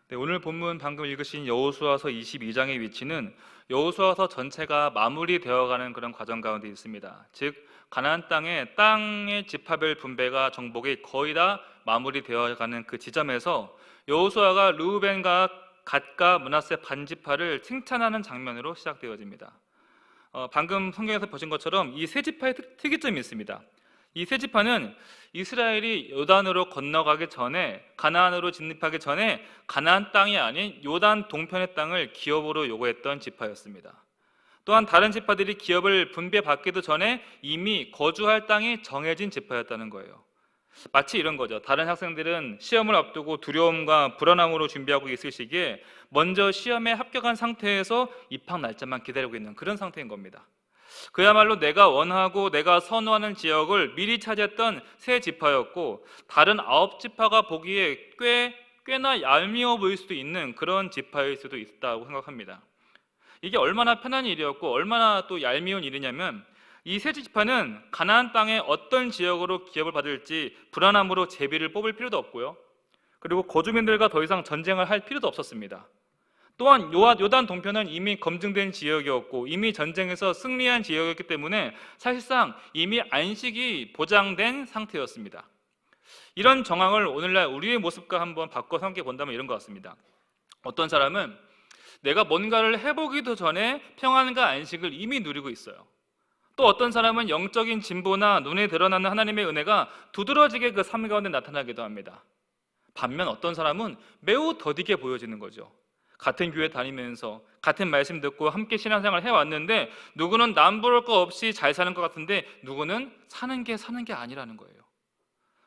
네, 오늘 본문 방금 읽으신 여호수아서 22장의 위치는 여호수아서 전체가 마무리되어가는 그런 과정 가운데 있습니다. 즉 가나안 땅의 지파별 분배가 정복이 거의 다 마무리되어가는 그 지점에서 여호수아가 르우벤과 갓과 므낫세 반지파를 칭찬하는 장면으로 시작되어집니다. 방금 성경에서 보신 것처럼 이 세 지파의 특이점이 있습니다. 이 세 지파는 이스라엘이 요단으로 건너가기 전에, 가나안으로 진입하기 전에 가나안 땅이 아닌 요단 동편의 땅을 기업으로 요구했던 지파였습니다. 또한 다른 지파들이 기업을 분배받기도 전에 이미 거주할 땅이 정해진 지파였다는 거예요. 마치 이런 거죠. 다른 학생들은 시험을 앞두고 두려움과 불안함으로 준비하고 있을 시기에 먼저 시험에 합격한 상태에서 입학 날짜만 기다리고 있는 그런 상태인 겁니다. 그야말로 내가 원하고 내가 선호하는 지역을 미리 차지했던 세 지파였고, 다른 9지파가 보기에 꽤나 얄미워 보일 수도 있는 그런 지파일 수도 있다고 생각합니다. 이게 얼마나 편한 일이었고 얼마나 또 얄미운 일이냐면, 이 세 지파는 가나안 땅의 어떤 지역으로 기업을 받을지 불안함으로 제비를 뽑을 필요도 없고요, 그리고 거주민들과 더 이상 전쟁을 할 필요도 없었습니다. 또한 요단 동편은 이미 검증된 지역이었고 이미 전쟁에서 승리한 지역이었기 때문에 사실상 이미 안식이 보장된 상태였습니다. 이런 정황을 오늘날 우리의 모습과 한번 바꿔 생각해 본다면 이런 것 같습니다. 어떤 사람은 내가 뭔가를 해보기도 전에 평안과 안식을 이미 누리고 있어요. 또 어떤 사람은 영적인 진보나 눈에 드러나는 하나님의 은혜가 두드러지게 그 삶 가운데 나타나기도 합니다. 반면 어떤 사람은 매우 더디게 보여지는 거죠. 같은 교회 다니면서 같은 말씀 듣고 함께 신앙생활을 해왔는데 누구는 남부를 거 없이 잘 사는 것 같은데 누구는 사는 게 아니라는 거예요.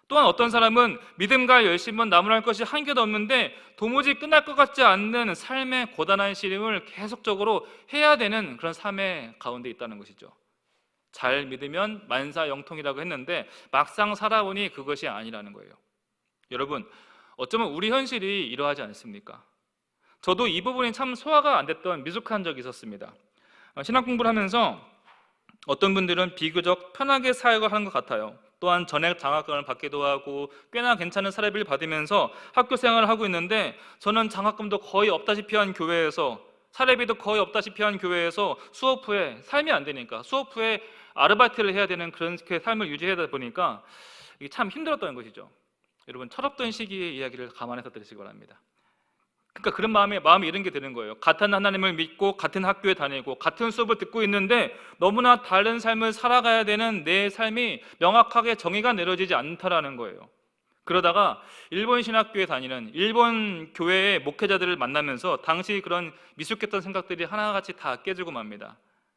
또한 어떤 사람은 믿음과 열심은 나무랄 것이 한 개도 없는데 도무지 끝날 것 같지 않는 삶의 고단한 시름을 계속적으로 해야 되는 그런 삶의 가운데 있다는 것이죠. 잘 믿으면 만사영통이라고 했는데 막상 살아보니 그것이 아니라는 거예요. 여러분, 어쩌면 우리 현실이 이러하지 않습니까? 저도 이 부분이 참 소화가 안 됐던 미숙한 적이 있었습니다. 신학 공부를 하면서 어떤 분들은 비교적 편하게 사역을 하는 것 같아요. 또한 전액 장학금을 받기도 하고 꽤나 괜찮은 사례비를 받으면서 학교 생활을 하고 있는데, 저는 장학금도 거의 없다시피 한 교회에서, 사례비도 거의 없다시피 한 교회에서 수업 후에 삶이 안 되니까 수업 후에 아르바이트를 해야 되는 그런 삶을 유지하다 보니까 이게 참 힘들었던 것이죠. 여러분, 철없던 시기의 이야기를 감안해서 들으시기 바랍니다. 그러니까 그런 마음이 이런 게 드는 거예요. 같은 하나님을 믿고 같은 학교에 다니고 같은 수업을 듣고 있는데 너무나 다른 삶을 살아가야 되는 내 삶이 명확하게 정의가 내려지지 않다라는 거예요. 그러다가 일본 신학교에 다니는 일본 교회의 목회자들을 만나면서 당시 그런 미숙했던 생각들이 하나같이 다 깨지고 맙니다.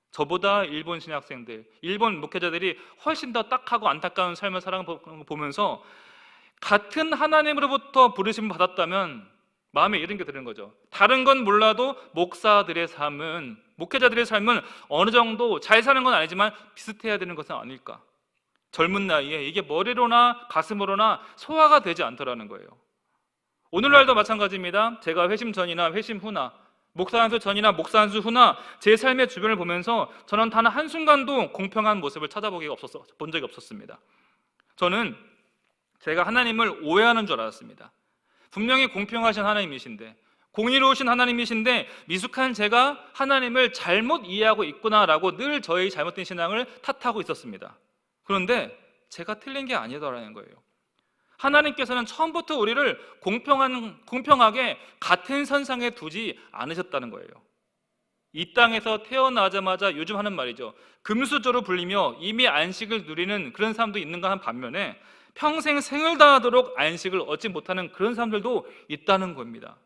저보다 일본 신학생들, 일본 목회자들이 훨씬 더 딱하고 안타까운 삶을 살아보면서 같은 하나님으로부터 부르심을 받았다면 마음에 이런 게 드는 거죠. 다른 건 몰라도 목사들의 삶은, 목회자들의 삶은 어느 정도 잘 사는 건 아니지만 비슷해야 되는 것은 아닐까. 젊은 나이에 이게 머리로나 가슴으로나 소화가 되지 않더라는 거예요. 오늘날도 마찬가지입니다. 제가 회심 전이나 회심 후나, 목사 안수 전이나 목사 안수 후나 제 삶의 주변을 보면서 저는 단 한순간도 공평한 모습을 본 적이 없었습니다. 저는 제가 하나님을 오해하는 줄 알았습니다. 분명히 공평하신 하나님이신데, 공의로우신 하나님이신데 미숙한 제가 하나님을 잘못 이해하고 있구나라고 늘 저의 잘못된 신앙을 탓하고 있었습니다. 그런데 제가 틀린 게 아니더라는 거예요. 하나님께서는 처음부터 우리를 공평하게 같은 선상에 두지 않으셨다는 거예요. 이 땅에서 태어나자마자 요즘 하는 말이죠. 금수저로 불리며 이미 안식을 누리는 그런 사람도 있는가 한 반면에 평생 생을 다하도록 안식을 얻지 못하는 그런 사람들도 있다는 겁니다.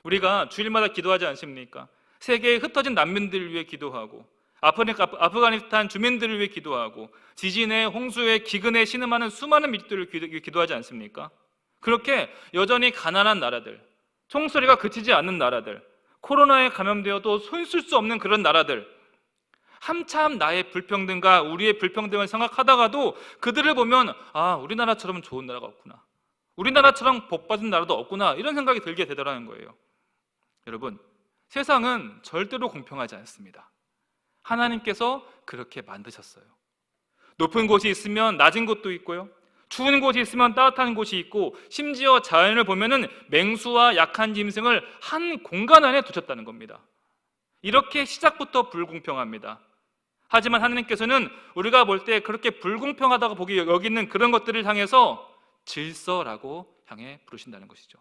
우리가 주일마다 기도하지 않습니까? 세계에 흩어진 난민들을 위해 기도하고 아프가니스탄 주민들을 위해 기도하고 지진에 홍수에 기근에 신음하는 수많은 민족들을 기도하지 않습니까? 그렇게 여전히 가난한 나라들, 총소리가 그치지 않는 나라들, 코로나에 감염되어도 손쓸 수 없는 그런 나라들, 한참 나의 불평등과 우리의 불평등을 생각하다가도 그들을 보면 우리나라처럼 좋은 나라가 없구나, 우리나라처럼 복받은 나라도 없구나, 이런 생각이 들게 되더라는 거예요. 여러분, 세상은 절대로 공평하지 않습니다. 하나님께서 그렇게 만드셨어요. 높은 곳이 있으면 낮은 곳도 있고요, 추운 곳이 있으면 따뜻한 곳이 있고, 심지어 자연을 보면은 맹수와 약한 짐승을 한 공간 안에 두셨다는 겁니다. 이렇게 시작부터 불공평합니다. 하지만 하나님께서는 우리가 볼 때 그렇게 불공평하다고 보기 여기는 그런 것들을 향해서 질서라고 향해 부르신다는 것이죠.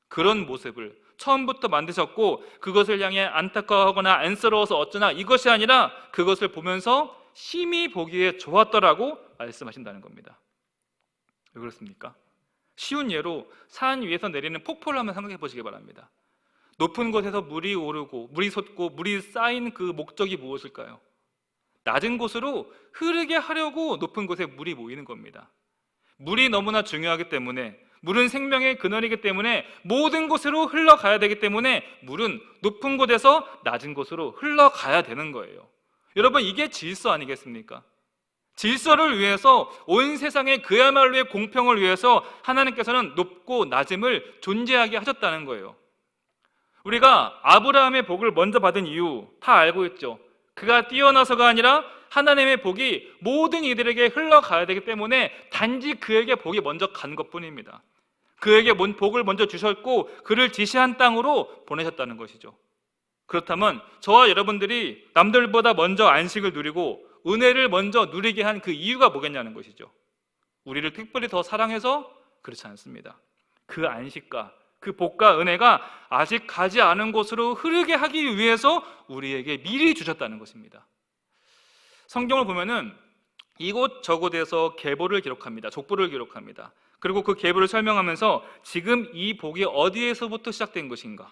그런 모습을 처음부터 만드셨고, 그것을 향해 안타까워하거나 안쓰러워서 어쩌나 이것이 아니라 그것을 보면서 심히 보기에 좋았더라고 말씀하신다는 겁니다. 왜 그렇습니까? 쉬운 예로 산 위에서 내리는 폭포를 한번 생각해 보시기 바랍니다. 높은 곳에서 물이 오르고 물이 솟고 물이 쌓인 그 목적이 무엇일까요? 낮은 곳으로 흐르게 하려고 높은 곳에 물이 모이는 겁니다. 물이 너무나 중요하기 때문에, 물은 생명의 근원이기 때문에 모든 곳으로 흘러가야 되기 때문에 물은 높은 곳에서 낮은 곳으로 흘러가야 되는 거예요. 여러분, 이게 질서 아니겠습니까? 질서를 위해서, 온 세상의 그야말로의 공평을 위해서 하나님께서는 높고 낮음을 존재하게 하셨다는 거예요. 우리가 아브라함의 복을 먼저 받은 이유 다 알고 있죠. 그가 뛰어나서가 아니라 하나님의 복이 모든 이들에게 흘러가야 되기 때문에 단지 그에게 복이 먼저 간 것뿐입니다. 그에게 복을 먼저 주셨고 그를 지시한 땅으로 보내셨다는 것이죠. 그렇다면 저와 여러분들이 남들보다 먼저 안식을 누리고 은혜를 먼저 누리게 한 그 이유가 뭐겠냐는 것이죠. 우리를 특별히 더 사랑해서? 그렇지 않습니다. 그 안식과 그 복과 은혜가 아직 가지 않은 곳으로 흐르게 하기 위해서 우리에게 미리 주셨다는 것입니다. 성경을 보면은 이곳 저곳에서 계보를 기록합니다. 족보를 기록합니다. 그리고 그 계보를 설명하면서 지금 이 복이 어디에서부터 시작된 것인가,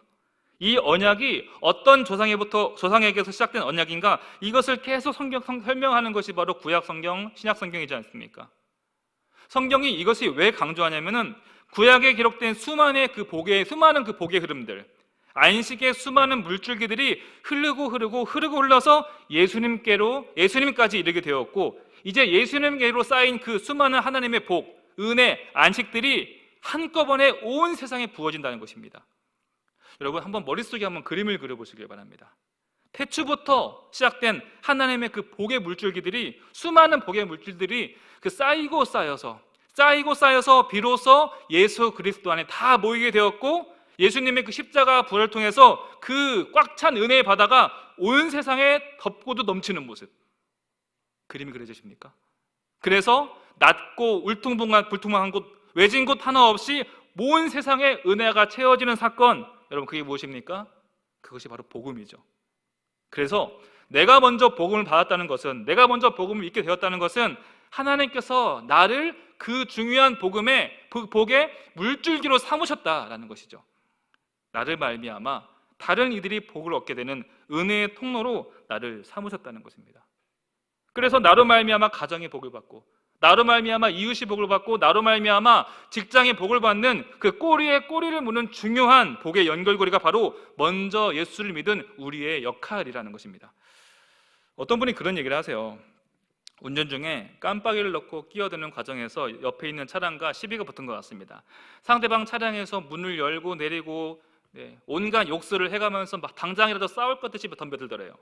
이 언약이 어떤 조상에게서 시작된 언약인가, 이것을 계속 설명하는 것이 바로 구약 성경, 신약 성경이지 않습니까? 성경이 이것이 왜 강조하냐면은 구약에 기록된 수많은 그 복의 흐름들, 안식의 수많은 물줄기들이 흐르고 흘러서 예수님까지 이르게 되었고, 이제 예수님께로 쌓인 그 수많은 하나님의 복, 은혜, 안식들이 한꺼번에 온 세상에 부어진다는 것입니다. 여러분, 한번 머릿속에 한번 그림을 그려보시길 바랍니다. 태초부터 시작된 하나님의 그 복의 물줄기들이, 수많은 복의 물줄들이 그 쌓이고 쌓여서 비로소 예수 그리스도 안에 다 모이게 되었고, 예수님의 그 십자가 부활을 통해서 그 꽉 찬 은혜의 바다가 온 세상에 덮고도 넘치는 모습, 그림이 그려지십니까? 그래서 낮고 불투명한 곳, 외진 곳 하나 없이 온 세상에 은혜가 채워지는 사건, 여러분, 그게 무엇입니까? 그것이 바로 복음이죠. 그래서 내가 먼저 복음을 받았다는 것은, 내가 먼저 복음을 믿게 되었다는 것은 하나님께서 나를 그 중요한 복의 물줄기로 삼으셨다라는 것이죠. 나를 말미암아 다른 이들이 복을 얻게 되는 은혜의 통로로 나를 삼으셨다는 것입니다. 그래서 나로 말미암아 가정의 복을 받고, 나로 말미암아 이웃이 복을 받고, 나로 말미암아 직장의 복을 받는 그 꼬리에 꼬리를 무는 중요한 복의 연결고리가 바로 먼저 예수를 믿은 우리의 역할이라는 것입니다. 어떤 분이 그런 얘기를 하세요. 운전 중에 깜빡이를 넣고 끼어드는 과정에서 옆에 있는 차량과 시비가 붙은 것 같습니다. 상대방 차량에서 문을 열고 내리고 온갖 욕설을 해가면서 막 당장이라도 싸울 것 듯이 덤벼들더래요.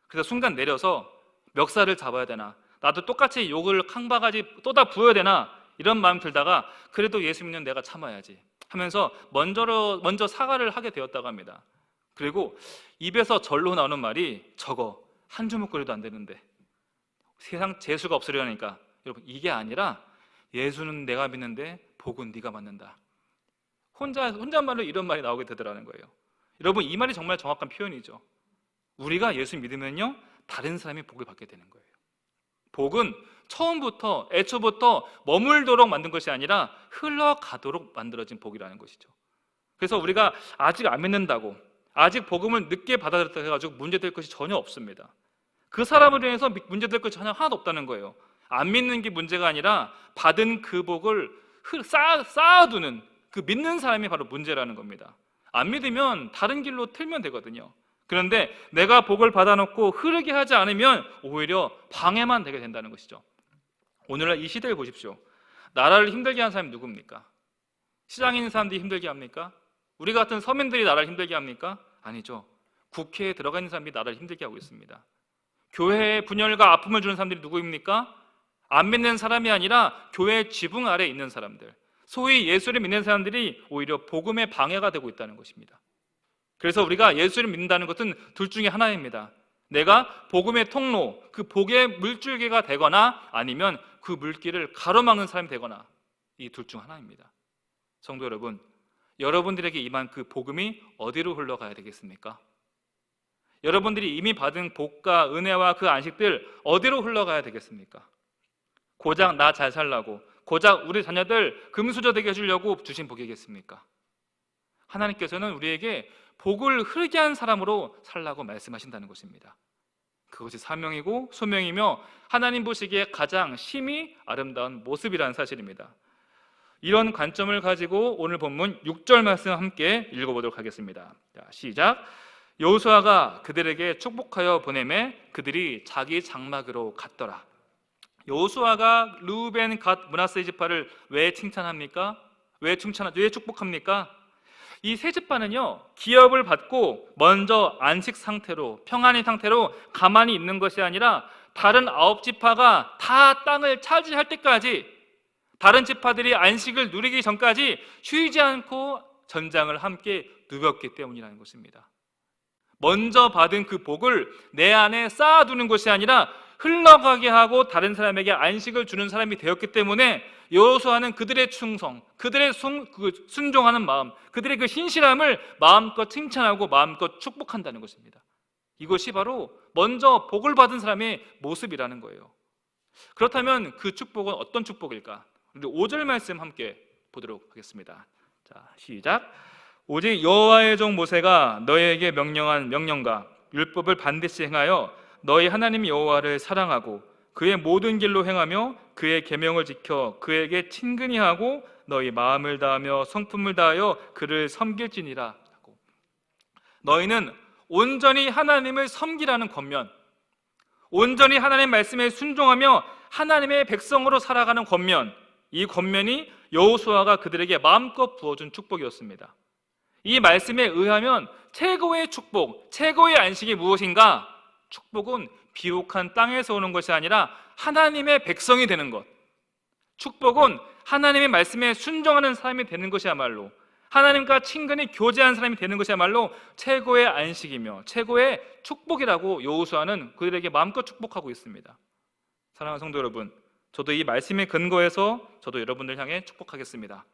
그래서 순간 내려서 멱살을 잡아야 되나, 나도 똑같이 욕을 캉바가지 쏟아 부어야 되나, 이런 마음 들다가 그래도 예수 믿는 내가 참아야지 하면서 먼저 사과를 하게 되었다고 합니다. 그리고 입에서 절로 나오는 말이, 저거 한 주먹거리도 안 되는데 세상 재수가 없으려니까, 여러분, 이게 아니라 예수는 내가 믿는데 복은 네가 받는다. 혼잣말로 이런 말이 나오게 되더라는 거예요. 여러분, 이 말이 정말 정확한 표현이죠. 우리가 예수 믿으면요, 다른 사람이 복을 받게 되는 거예요. 복은 애초부터 머물도록 만든 것이 아니라 흘러가도록 만들어진 복이라는 것이죠. 그래서 우리가 아직 안 믿는다고, 아직 복음을 늦게 받아들였다고 해가지고 문제될 것이 전혀 없습니다. 그 사람을 인해서 문제될 것이 전혀 하나도 없다는 거예요. 안 믿는 게 문제가 아니라 받은 그 복을 쌓아두는 그 믿는 사람이 바로 문제라는 겁니다. 안 믿으면 다른 길로 틀면 되거든요. 그런데 내가 복을 받아놓고 흐르게 하지 않으면 오히려 방해만 되게 된다는 것이죠. 오늘날 이 시대를 보십시오. 나라를 힘들게 하는 사람이 누굽니까? 시장에 있는 사람들이 힘들게 합니까? 우리 같은 서민들이 나라를 힘들게 합니까? 아니죠. 국회에 들어가 있는 사람들이 나라를 힘들게 하고 있습니다. 교회에 분열과 아픔을 주는 사람들이 누구입니까? 안 믿는 사람이 아니라 교회 지붕 아래에 있는 사람들, 소위 예수를 믿는 사람들이 오히려 복음의 방해가 되고 있다는 것입니다. 그래서 우리가 예수를 믿는다는 것은 둘 중에 하나입니다. 내가 복음의 통로, 그 복의 물줄기가 되거나 아니면 그 물길을 가로막는 사람이 되거나, 이 둘 중 하나입니다. 성도 여러분, 여러분들에게 임한 그 복음이 어디로 흘러가야 되겠습니까? 여러분들이 이미 받은 복과 은혜와 그 안식들 어디로 흘러가야 되겠습니까? 고작 나 잘 살라고, 고작 우리 자녀들 금수저 되게 해주려고 주신 복이겠습니까? 하나님께서는 우리에게 복을 흐르게 한 사람으로 살라고 말씀하신다는 것입니다. 그것이 사명이고 소명이며 하나님 보시기에 가장 심히 아름다운 모습이라는 사실입니다. 이런 관점을 가지고 오늘 본문 6절 말씀 함께 읽어보도록 하겠습니다. 자, 시작. 여호수아가 그들에게 축복하여 보내매 그들이 자기 장막으로 갔더라. 여호수아가 르우벤, 갓, 므낫세 지파를 왜 칭찬합니까? 왜 축복합니까? 이 세 지파는요, 기업을 받고 먼저 안식 상태로, 평안의 상태로 가만히 있는 것이 아니라 다른 9지파가 다 땅을 차지할 때까지, 다른 지파들이 안식을 누리기 전까지 쉬지 않고 전장을 함께 누볐기 때문이라는 것입니다. 먼저 받은 그 복을 내 안에 쌓아두는 것이 아니라 흘러가게 하고 다른 사람에게 안식을 주는 사람이 되었기 때문에 여호수아는 그들의 충성, 그들의 순종하는 마음, 그들의 그 신실함을 마음껏 칭찬하고 마음껏 축복한다는 것입니다. 이것이 바로 먼저 복을 받은 사람의 모습이라는 거예요. 그렇다면 그 축복은 어떤 축복일까? 우리 5절 말씀 함께 보도록 하겠습니다. 자, 시작. 오직 여호와의 종 모세가 너희에게 명령한 명령과 율법을 반드시 행하여 너희 하나님 여호와를 사랑하고 그의 모든 길로 행하며 그의 계명을 지켜 그에게 친근히 하고 너희 마음을 다하며 성품을 다하여 그를 섬길지니라. 너희는 온전히 하나님을 섬기라는 권면, 온전히 하나님 말씀에 순종하며 하나님의 백성으로 살아가는 권면, 이 권면이 여호수아가 그들에게 마음껏 부어준 축복이었습니다. 이 말씀에 의하면 최고의 축복, 최고의 안식이 무엇인가? 축복은 비옥한 땅에서 오는 것이 아니라 하나님의 백성이 되는 것. 축복은 하나님의 말씀에 순종하는 사람이 되는 것이야말로, 하나님과 친근히 교제한 사람이 되는 것이야말로 최고의 안식이며 최고의 축복이라고 여호수아는 그들에게 마음껏 축복하고 있습니다. 사랑하는 성도 여러분, 저도 이 말씀에 근거해서 저도 여러분들 향해 축복하겠습니다.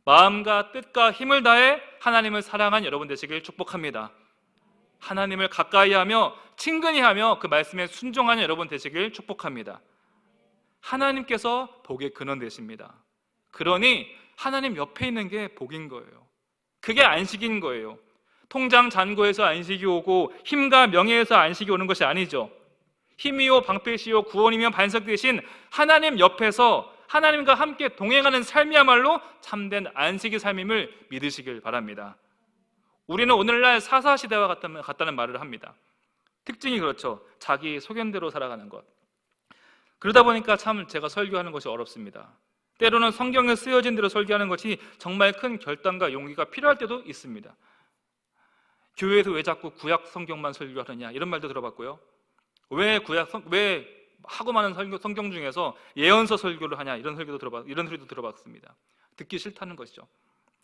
마음과 뜻과 힘을 다해 하나님을 사랑한 여러분 되시길 축복합니다. 하나님을 가까이 하며 친근히 하며 그 말씀에 순종하는 여러분 되시길 축복합니다. 하나님께서 복의 근원 되십니다. 그러니 하나님 옆에 있는 게 복인 거예요. 그게 안식인 거예요. 통장 잔고에서 안식이 오고 힘과 명예에서 안식이 오는 것이 아니죠. 힘이요 방패시요 구원이며 반석 되신 하나님 옆에서 하나님과 함께 동행하는 삶이야말로 참된 안식의 삶임을 믿으시길 바랍니다. 우리는 오늘날 사사시대와 같다는 말을 합니다. 특징이 그렇죠. 자기 소견대로 살아가는 것. 그러다 보니까 참 제가 설교하는 것이 어렵습니다. 때로는 성경에 쓰여진 대로 설교하는 것이 정말 큰 결단과 용기가 필요할 때도 있습니다. 교회에서 왜 자꾸 구약 성경만 설교하느냐 이런 말도 들어봤고요. 왜 하고 많은 성경 중에서 예언서 설교를 하냐 이런 소리도 들어봤습니다. 듣기 싫다는 것이죠.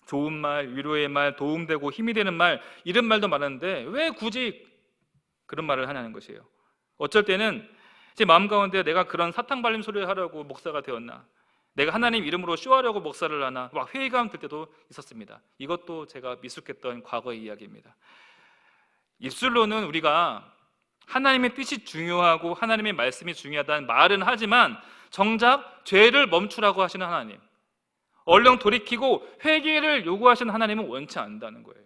좋은 말, 위로의 말, 도움되고 힘이 되는 말 이런 말도 많은데 왜 굳이 그런 말을 하냐는 것이에요. 어쩔 때는 제 마음 가운데 내가 그런 사탕 발림 소리를 하려고 목사가 되었나, 내가 하나님 이름으로 쇼하려고 목사를 하나 막 회의감 들 때도 있었습니다. 이것도 제가 미숙했던 과거의 이야기입니다. 입술로는 우리가 하나님의 뜻이 중요하고 하나님의 말씀이 중요하다는 말은 하지만 정작 죄를 멈추라고 하시는 하나님, 얼른 돌이키고 회개를 요구하시는 하나님은 원치 않는다는 거예요.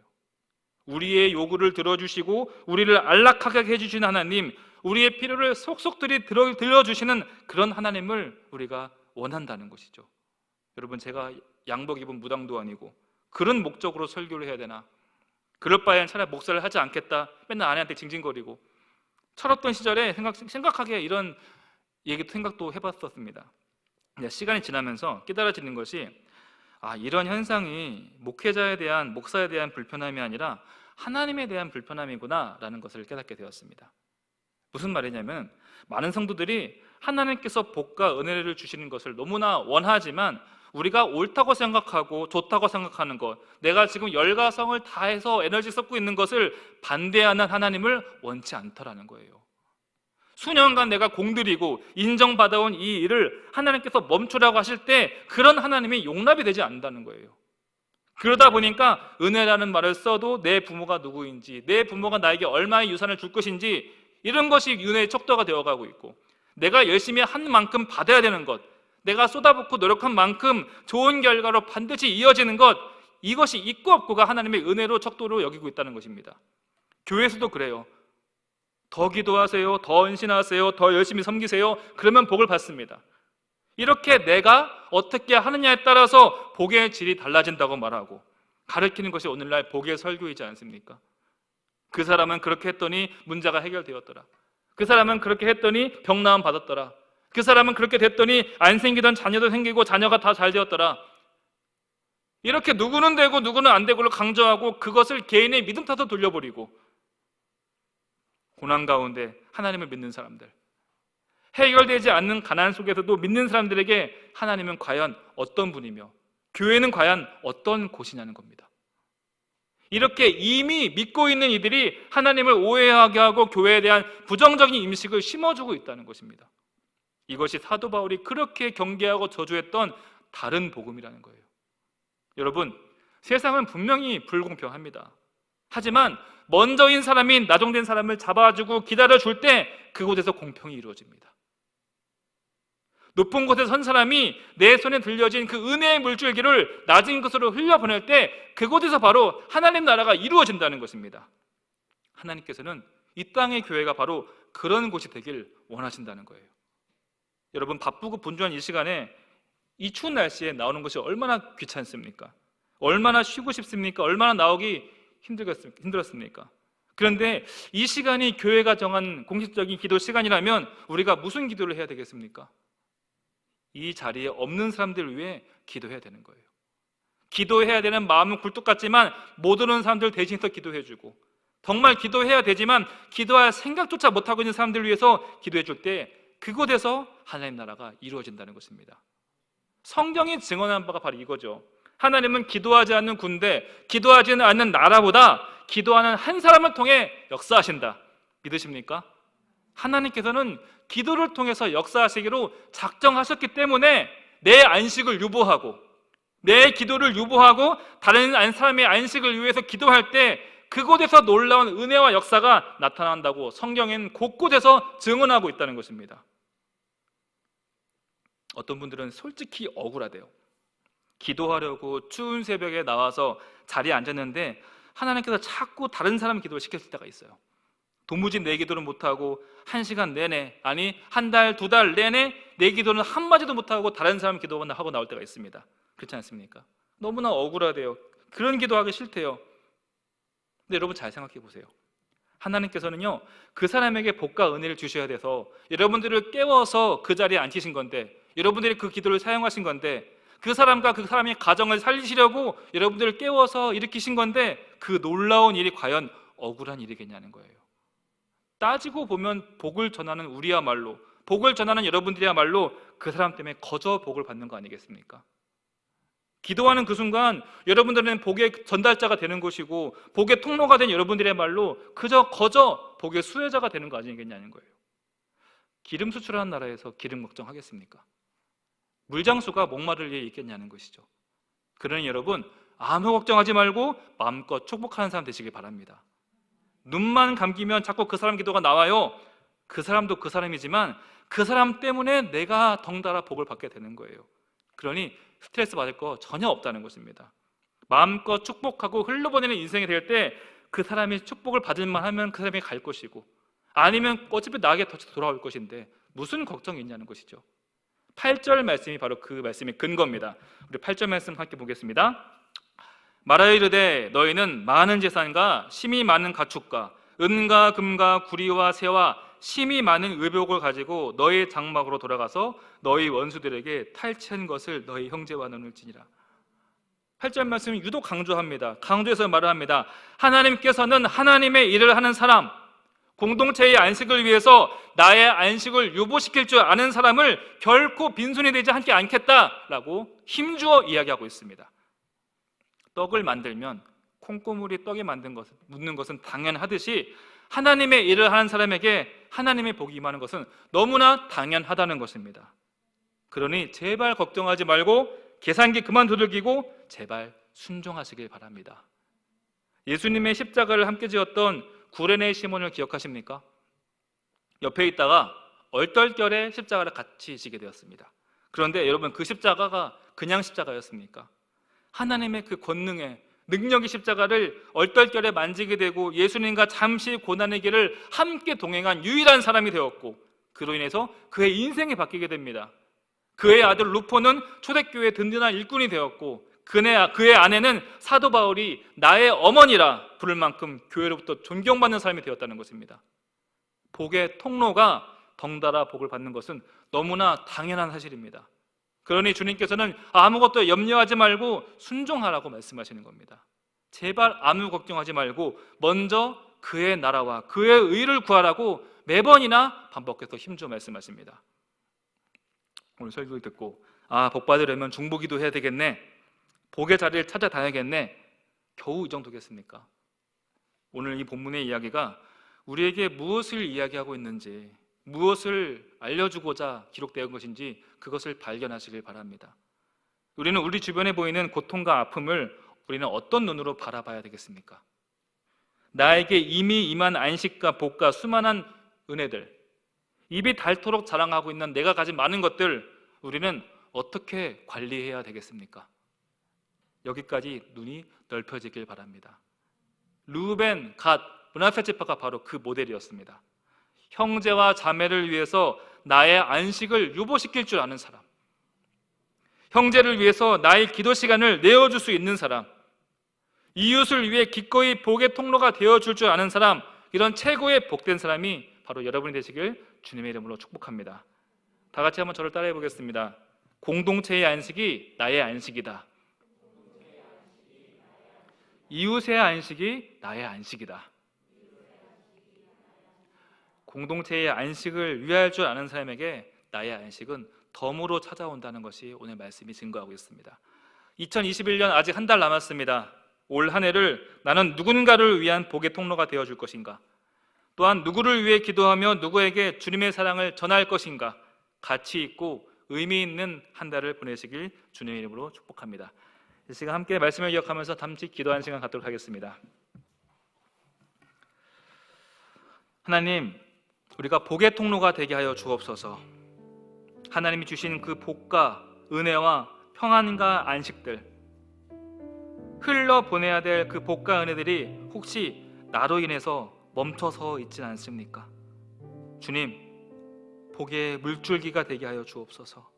우리의 요구를 들어주시고 우리를 안락하게 해주시는 하나님, 우리의 필요를 속속들이 들려주시는 그런 하나님을 우리가 원한다는 것이죠. 여러분, 제가 양복 입은 무당도 아니고 그런 목적으로 설교를 해야 되나? 그럴 바에는 차라리 목사를 하지 않겠다 맨날 아내한테 징징거리고 철없던 시절에 생각하게 이런 생각도 해봤었습니다. 시간이 지나면서 깨달아지는 것이 이런 현상이 목회자에 대한, 목사에 대한 불편함이 아니라 하나님에 대한 불편함이구나 라는 것을 깨닫게 되었습니다. 무슨 말이냐면 많은 성도들이 하나님께서 복과 은혜를 주시는 것을 너무나 원하지만 우리가 옳다고 생각하고 좋다고 생각하는 것, 내가 지금 열과성을 다해서 에너지 쏟고 있는 것을 반대하는 하나님을 원치 않더라는 거예요. 수년간 내가 공들이고 인정받아온 이 일을 하나님께서 멈추라고 하실 때 그런 하나님이 용납이 되지 않는다는 거예요. 그러다 보니까 은혜라는 말을 써도 내 부모가 누구인지, 내 부모가 나에게 얼마의 유산을 줄 것인지, 이런 것이 은혜의 척도가 되어가고 있고, 내가 열심히 한 만큼 받아야 되는 것, 내가 쏟아붓고 노력한 만큼 좋은 결과로 반드시 이어지는 것, 이것이 있고 없고가 하나님의 은혜로 척도로 여기고 있다는 것입니다. 교회에서도 그래요. 더 기도하세요, 더 헌신하세요, 더 열심히 섬기세요. 그러면 복을 받습니다. 이렇게 내가 어떻게 하느냐에 따라서 복의 질이 달라진다고 말하고 가르치는 것이 오늘날 복의 설교이지 않습니까? 그 사람은 그렇게 했더니 문제가 해결되었더라. 그 사람은 그렇게 했더니 병나음 받았더라. 그 사람은 그렇게 됐더니 안 생기던 자녀도 생기고 자녀가 다 잘 되었더라. 이렇게 누구는 되고 누구는 안 되고를 강조하고 그것을 개인의 믿음 탓으로 돌려버리고, 고난 가운데 하나님을 믿는 사람들, 해결되지 않는 가난 속에서도 믿는 사람들에게 하나님은 과연 어떤 분이며 교회는 과연 어떤 곳이냐는 겁니다. 이렇게 이미 믿고 있는 이들이 하나님을 오해하게 하고 교회에 대한 부정적인 인식을 심어주고 있다는 것입니다. 이것이 사도 바울이 그렇게 경계하고 저주했던 다른 복음이라는 거예요. 여러분, 세상은 분명히 불공평합니다. 하지만 먼저인 사람이 나중된 사람을 잡아주고 기다려줄 때 그곳에서 공평이 이루어집니다. 높은 곳에 선 사람이 내 손에 들려진 그 은혜의 물줄기를 낮은 곳으로 흘려보낼 때 그곳에서 바로 하나님 나라가 이루어진다는 것입니다. 하나님께서는 이 땅의 교회가 바로 그런 곳이 되길 원하신다는 거예요. 여러분, 바쁘고 분주한 이 시간에 이 추운 날씨에 나오는 것이 얼마나 귀찮습니까? 얼마나 쉬고 싶습니까? 얼마나 나오기 힘들었습니까? 그런데 이 시간이 교회가 정한 공식적인 기도 시간이라면 우리가 무슨 기도를 해야 되겠습니까? 이 자리에 없는 사람들을 위해 기도해야 되는 거예요. 기도해야 되는 마음은 굴뚝 같지만 못 오는 사람들 대신해서 기도해주고, 정말 기도해야 되지만 기도할 생각조차 못하고 있는 사람들을 위해서 기도해줄 때 그곳에서 하나님 나라가 이루어진다는 것입니다. 성경이 증언한 바가 바로 이거죠. 하나님은 기도하지 않는 군대, 기도하지 않는 나라보다 기도하는 한 사람을 통해 역사하신다. 믿으십니까? 하나님께서는 기도를 통해서 역사하시기로 작정하셨기 때문에 내 안식을 유보하고, 내 기도를 유보하고 다른 사람의 안식을 위해서 기도할 때 그곳에서 놀라운 은혜와 역사가 나타난다고 성경엔 곳곳에서 증언하고 있다는 것입니다. 어떤 분들은 솔직히 억울하대요. 기도하려고 추운 새벽에 나와서 자리에 앉았는데 하나님께서 자꾸 다른 사람 기도를 시켰을 때가 있어요. 도무지 내 기도를 못하고 1시간 내내, 아니 한 달, 2달 내내 내 기도는 한마디도 못하고 다른 사람 기도만 하고 나올 때가 있습니다. 그렇지 않습니까? 너무나 억울하대요. 그런 기도하기 싫대요. 근데 여러분 잘 생각해 보세요. 하나님께서는요, 그 사람에게 복과 은혜를 주셔야 돼서 여러분들을 깨워서 그 자리에 앉히신 건데, 여러분들이 그 기도를 사용하신 건데, 그 사람과 그 사람의 가정을 살리시려고 여러분들을 깨워서 일으키신 건데, 그 놀라운 일이 과연 억울한 일이겠냐는 거예요. 따지고 보면 복을 전하는 우리야말로, 복을 전하는 여러분들이야말로 그 사람 때문에 거저 복을 받는 거 아니겠습니까? 기도하는 그 순간 여러분들은 복의 전달자가 되는 것이고, 복의 통로가 된 여러분들이야말로 그저 거저 복의 수혜자가 되는 거 아니겠냐는 거예요. 기름 수출하는 나라에서 기름 걱정하겠습니까? 물장수가 목마를 일이 있겠냐는 것이죠. 그러니 여러분, 아무 걱정하지 말고 마음껏 축복하는 사람 되시길 바랍니다. 눈만 감기면 자꾸 그 사람 기도가 나와요. 그 사람도 그 사람이지만 그 사람 때문에 내가 덩달아 복을 받게 되는 거예요. 그러니 스트레스 받을 거 전혀 없다는 것입니다. 마음껏 축복하고 흘러보내는 인생이 될 때 그 사람이 축복을 받을 만하면 그 사람이 갈 것이고, 아니면 어차피 나에게 다시 돌아올 것인데 무슨 걱정이 있냐는 것이죠. 8절 말씀이 바로 그 말씀의 근거입니다. 우리 8절 말씀 함께 보겠습니다. 말하여 이르되 너희는 많은 재산과 심이 많은 가축과 은과 금과 구리와 새와 심이 많은 의복을 가지고 너희 장막으로 돌아가서 너희 원수들에게 탈취한 것을 너희 형제와 나눌지니라. 8절 말씀은 유독 강조합니다. 강조해서 말을 합니다. 하나님께서는 하나님의 일을 하는 사람, 공동체의 안식을 위해서 나의 안식을 유보시킬 줄 아는 사람을 결코 빈손이 되지 않겠다라고 힘주어 이야기하고 있습니다. 떡을 만들면 콩고물이 떡에 묻는 것은 당연하듯이 하나님의 일을 하는 사람에게 하나님의 복이 임하는 것은 너무나 당연하다는 것입니다. 그러니 제발 걱정하지 말고 계산기 그만 두들기고 제발 순종하시길 바랍니다. 예수님의 십자가를 함께 지었던 구레네 시몬을 기억하십니까? 옆에 있다가 얼떨결에 십자가를 같이 지게 되었습니다. 그런데 여러분, 그 십자가가 그냥 십자가였습니까? 하나님의 그 권능에 능력의 십자가를 얼떨결에 만지게 되고 예수님과 잠시 고난의 길을 함께 동행한 유일한 사람이 되었고, 그로 인해서 그의 인생이 바뀌게 됩니다. 그의 아들 루포는 초대교회의 든든한 일꾼이 되었고, 그의 아내는 사도 바울이 나의 어머니라 부를 만큼 교회로부터 존경받는 사람이 되었다는 것입니다. 복의 통로가 덩달아 복을 받는 것은 너무나 당연한 사실입니다. 그러니 주님께서는 아무것도 염려하지 말고 순종하라고 말씀하시는 겁니다. 제발 아무 걱정하지 말고 먼저 그의 나라와 그의 의를 구하라고 매번이나 반복해서 힘주어 말씀하십니다. 오늘 설교를 듣고 복 받으려면 중보기도 해야 되겠네, 복의 자리를 찾아다녀야겠네, 겨우 이 정도겠습니까? 오늘 이 본문의 이야기가 우리에게 무엇을 이야기하고 있는지, 무엇을 알려주고자 기록되어 것인지 그것을 발견하시길 바랍니다. 우리는 우리 주변에 보이는 고통과 아픔을 우리는 어떤 눈으로 바라봐야 되겠습니까? 나에게 이미 임한 안식과 복과 수많은 은혜들, 입이 닳도록 자랑하고 있는 내가 가진 많은 것들, 우리는 어떻게 관리해야 되겠습니까? 여기까지 눈이 넓혀지길 바랍니다. 르우벤, 갓, 므낫세 지파가 바로 그 모델이었습니다. 형제와 자매를 위해서 나의 안식을 유보시킬 줄 아는 사람, 형제를 위해서 나의 기도 시간을 내어줄 수 있는 사람, 이웃을 위해 기꺼이 복의 통로가 되어줄 줄 아는 사람, 이런 최고의 복된 사람이 바로 여러분이 되시길 주님의 이름으로 축복합니다. 다 같이 한번 저를 따라해 보겠습니다. 공동체의 안식이 나의 안식이다. 이웃의 안식이 나의 안식이다. 공동체의 안식을 위할 줄 아는 사람에게 나의 안식은 덤으로 찾아온다는 것이 오늘 말씀이 증거하고 있습니다. 2021년 아직 한 달 남았습니다. 올 한 해를 나는 누군가를 위한 복의 통로가 되어줄 것인가? 또한 누구를 위해 기도하며 누구에게 주님의 사랑을 전할 것인가? 가치 있고 의미 있는 한 달을 보내시길 주님의 이름으로 축복합니다. 이 시간 함께 말씀을 기억하면서 잠시 기도하는 시간 갖도록 하겠습니다. 하나님, 우리가 복의 통로가 되게 하여 주옵소서. 하나님이 주신 그 복과 은혜와 평안과 안식들, 흘러보내야 될 그 복과 은혜들이 혹시 나로 인해서 멈춰서 있진 않습니까? 주님, 복의 물줄기가 되게 하여 주옵소서.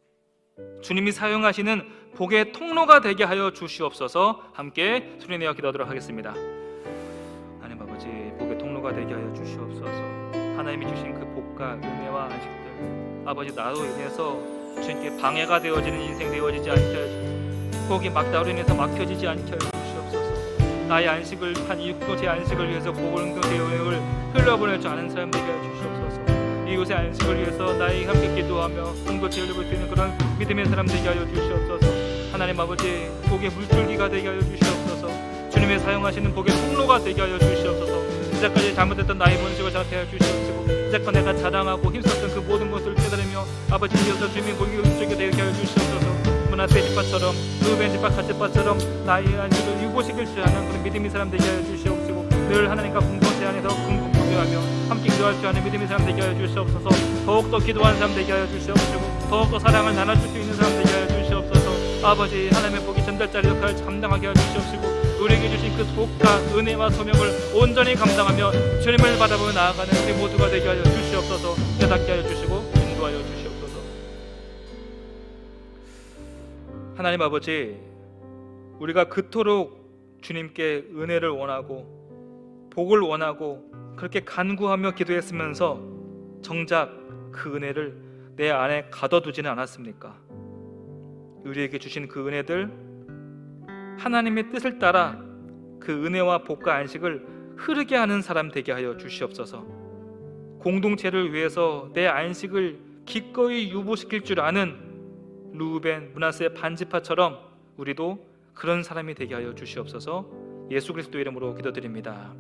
주님이 사용하시는 복의 통로가 되게 하여 주시옵소서. 함께 소리내어 기도하도록 하겠습니다. 하나님 아버지, 복의 통로가 되게 하여 주시옵소서. 하나님이 주신 그 복과 은혜와 안식들, 아버지, 나로 인해서 주님께 방해가 되어지는 인생 되어지지 않게 하여 주옵소서. 복이 나로 인해서 막혀지지 않게 하여 주시옵소서. 나의 안식을 한 이웃의 안식을 위해서 공동체의 은혜를 흘려보낼 줄 아는 사람 되게 하여 주시옵소서. 이웃의 안식을 위해서 나의 함께 기도하며 공동체를 흘려볼 수 있는 그런 믿음의 사람 되게 하여 주시옵소서. 하나님 아버지, 복의 물줄기가 되게 하여 주시옵소서. 주님의 사용하시는 복의 통로가 되게 하여 주시옵소서. 이제까지 잘못했던 나의 본식을 자퇴하여 주시옵시고, 이제껏 내가 자랑하고 힘썼던 그 모든 것을 깨달으며 아버지 되어서 주님의 복의 물줄기가 되게 하여 주시옵소서. 므낫세 지파처럼, 르우벤 지파, 갓 지파처럼 나의 안식을 유보시킬 줄 아는 그런 믿음의 사람 되게 하여 주시옵시고, 늘 하나님과 공동체 안에서 긍긍부여하며 함께 기도할 줄 아는 믿음의 사람 되게 하여 주시옵소서. 더욱더 기도하는 사람 되게 하여 주시옵시고, 더욱더 사랑을 나눠줄 수 있는 사람 되게 하여 주시옵소서. 아버지, 하나님의 복이 전달자리 역할을 감당하게 하여 주시옵시고, 우리에게 주신 그 복과 은혜와 소명을 온전히 감당하며 주님을 바라보며 나아가는 우리 모두가 되게 하여 주시옵소서. 깨닫게 하여 주시고 인도하여 주시옵소서. 하나님 아버지, 우리가 그토록 주님께 은혜를 원하고 복을 원하고 그렇게 간구하며 기도했으면서 정작 그 은혜를 내 안에 가둬두지는 않았습니까? 우리에게 주신 그 은혜들, 하나님의 뜻을 따라 그 은혜와 복과 안식을 흐르게 하는 사람 되게 하여 주시옵소서. 공동체를 위해서 내 안식을 기꺼이 유보시킬 줄 아는 르우벤, 므낫세 반지파처럼 우리도 그런 사람이 되게 하여 주시옵소서. 예수 그리스도 이름으로 기도드립니다.